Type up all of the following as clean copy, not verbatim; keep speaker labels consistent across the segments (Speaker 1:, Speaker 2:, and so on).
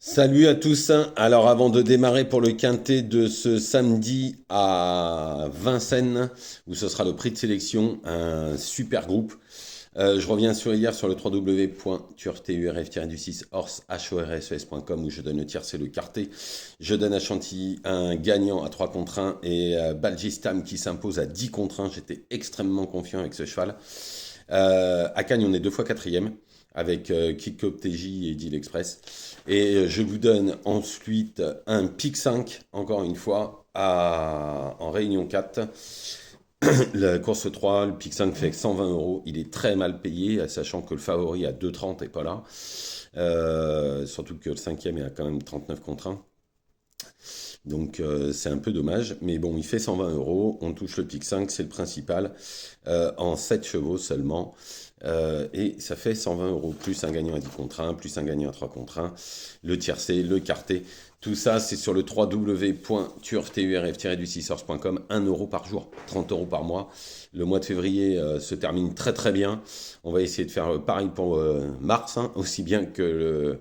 Speaker 1: Salut à tous. Alors avant de démarrer pour le quintet de ce samedi à Vincennes, où ce sera le prix de sélection, un super groupe. Je reviens sur hier sur le www.turturf-du6horses.com où je donne le tiercé le quartet. Je donne à Chantilly un gagnant à 3 contre 1 et Balgistam qui s'impose à 10 contre 1. J'étais extrêmement confiant avec ce cheval. À Cagnes, on est deux fois quatrième avec Kick TJ et Deal Express. Et je vous donne ensuite un pic 5, encore une fois, en Réunion 4. La course 3, le pic 5 fait 120 euros. Il est très mal payé, sachant que le favori à 2,30 n'est pas là. Surtout que le cinquième est à quand même 39 contre 1. Donc c'est un peu dommage, mais bon, il fait 120 euros, on touche le pic 5, c'est le principal, en 7 chevaux seulement, et ça fait 120 euros, plus un gagnant à 10 contre 1, plus un gagnant à 3 contre 1, le tiercé, le quarté, tout ça c'est sur le www.turturf-du6horse.com, 1 euro par jour, 30 euros par mois. Le mois de février se termine très très bien, on va essayer de faire pareil pour mars, hein, aussi bien que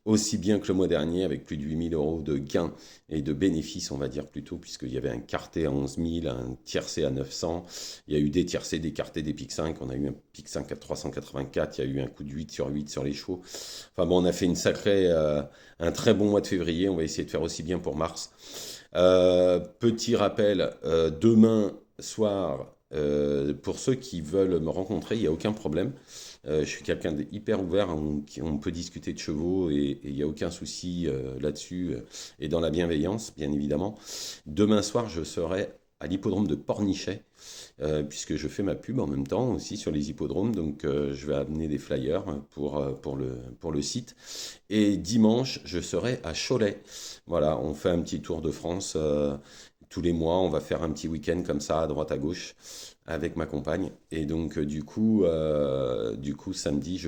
Speaker 1: le mois dernier, avec plus de 8 000 euros de gains et de bénéfices, on va dire plutôt, puisqu'il y avait un quartet à 11 000, un tiercé à 900, il y a eu des tiercés, des quartés, des pics 5, on a eu un pic 5 à 384, il y a eu un coup de 8 sur 8 sur les chevaux. Enfin bon, on a fait un très bon mois de février, on va essayer de faire aussi bien pour mars. Petit rappel, demain soir, pour ceux qui veulent me rencontrer, il n'y a aucun problème. Je suis quelqu'un d'hyper ouvert, on peut discuter de chevaux et il n'y a aucun souci là-dessus et dans la bienveillance, bien évidemment. Demain soir, je serai à l'hippodrome de Pornichet, puisque je fais ma pub en même temps aussi sur les hippodromes, donc je vais amener des flyers pour le site. Et dimanche, je serai à Cholet. Voilà, on fait un petit tour de France tous les mois, on va faire un petit week-end comme ça, à droite à gauche, avec ma compagne. Et donc, du coup, samedi,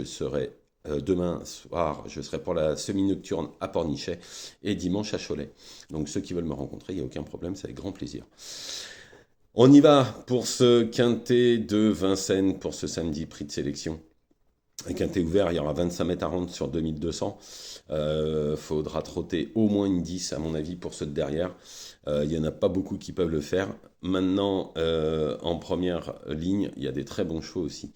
Speaker 1: demain soir, je serai pour la semi-nocturne à Pornichet et dimanche à Cholet. Donc, ceux qui veulent me rencontrer, il n'y a aucun problème, c'est avec grand plaisir. On y va pour ce quintet de Vincennes, pour ce samedi prix de sélection. Un quintet ouvert, il y aura 25 mètres à rendre sur 2200. Faudra trotter au moins une 10 à mon avis pour ceux de derrière. Il n'y en a pas beaucoup qui peuvent le faire. Maintenant, en première ligne, il y a des très bons chevaux aussi.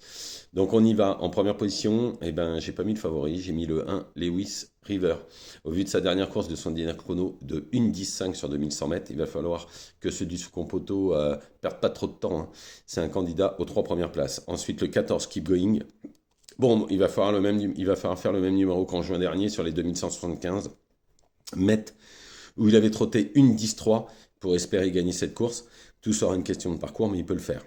Speaker 1: Donc on y va. En première position, eh ben, j'ai pas mis le favori, j'ai mis le 1, Lewis River. Au vu de sa dernière course, de son dernier chrono de 1,10,5 sur 2100 mètres, il va falloir que ceux du Sous-Compoto perdent pas trop de temps, hein. C'est un candidat aux 3 premières places. Ensuite, le 14, Keep Going. Bon, il va falloir faire le même numéro qu'en juin dernier sur les 2175 mètres, où il avait trotté une 10-3 pour espérer gagner cette course. Tout sera une question de parcours, mais il peut le faire.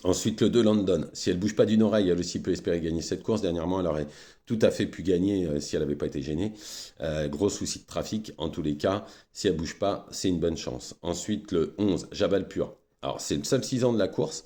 Speaker 1: Ensuite, le 2 London. Si elle bouge pas d'une oreille, elle aussi peut espérer gagner cette course. Dernièrement, elle aurait tout à fait pu gagner si elle n'avait pas été gênée. Gros souci de trafic. En tous les cas, si elle bouge pas, c'est une bonne chance. Ensuite, le 11, Jabal Pur. Alors, c'est le seul 6 ans de la course.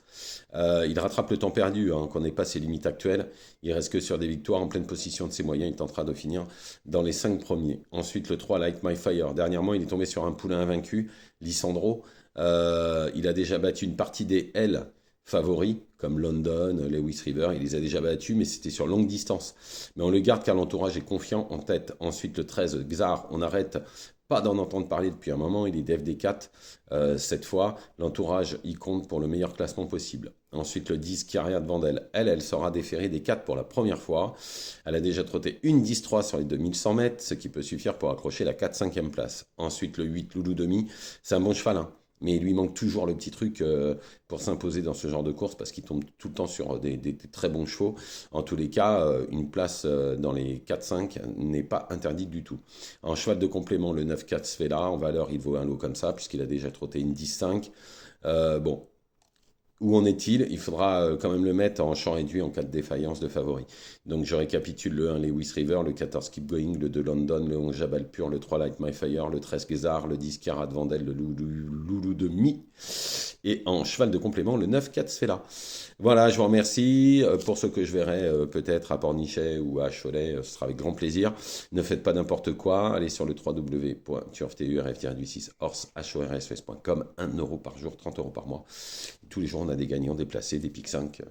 Speaker 1: Il rattrape le temps perdu, hein, qu'on n'est pas ses limites actuelles. Il reste que sur des victoires en pleine possession de ses moyens. Il tentera de finir dans les 5 premiers. Ensuite, le 3, Like My Fire. Dernièrement, il est tombé sur un poulain invaincu, Lissandro. Il a déjà battu une partie des L favoris, comme London, Lewis River, il les a déjà battus, mais c'était sur longue distance. Mais on le garde car l'entourage est confiant en tête. Ensuite, le 13, Xar, on n'arrête pas d'en entendre parler depuis un moment, il est DFD4 cette fois. L'entourage, il compte pour le meilleur classement possible. Ensuite, le 10, Chiaria de Vandel, elle sera déférée des 4 pour la première fois. Elle a déjà trotté une 10-3 sur les 2100 mètres, ce qui peut suffire pour accrocher la 4-5e place. Ensuite, le 8, Loulou Demi, c'est un bon cheval, hein. Mais il lui manque toujours le petit truc pour s'imposer dans ce genre de course parce qu'il tombe tout le temps sur des très bons chevaux. En tous les cas, une place dans les 4-5 n'est pas interdite du tout. En cheval de complément, le 9-4 Sfela, en valeur, il vaut un lot comme ça puisqu'il a déjà trotté une 10-5. Bon, où en est-il? Il faudra quand même le mettre en champ réduit en cas de défaillance de favori. Donc je récapitule le 1 Lewis River, le 14 Keep Going, le 2 London, le 11 Jabal Pur, le 3 Light My Fire, le 13 Gezar, le 10 Chiara de Vandel, le Loulou de Mi. Et en cheval de complément, le 9-4 Sfela. Voilà, je vous remercie. Pour ceux que je verrai peut-être à Pornichet ou à Cholet, ce sera avec grand plaisir. Ne faites pas n'importe quoi. Allez sur le www.turfturf-du6horse.com. 1 euro par jour, 30 euros par mois. Tous les jours, on a des gagnants déplacés, des pics 5.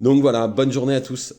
Speaker 1: Donc voilà, bonne journée à tous.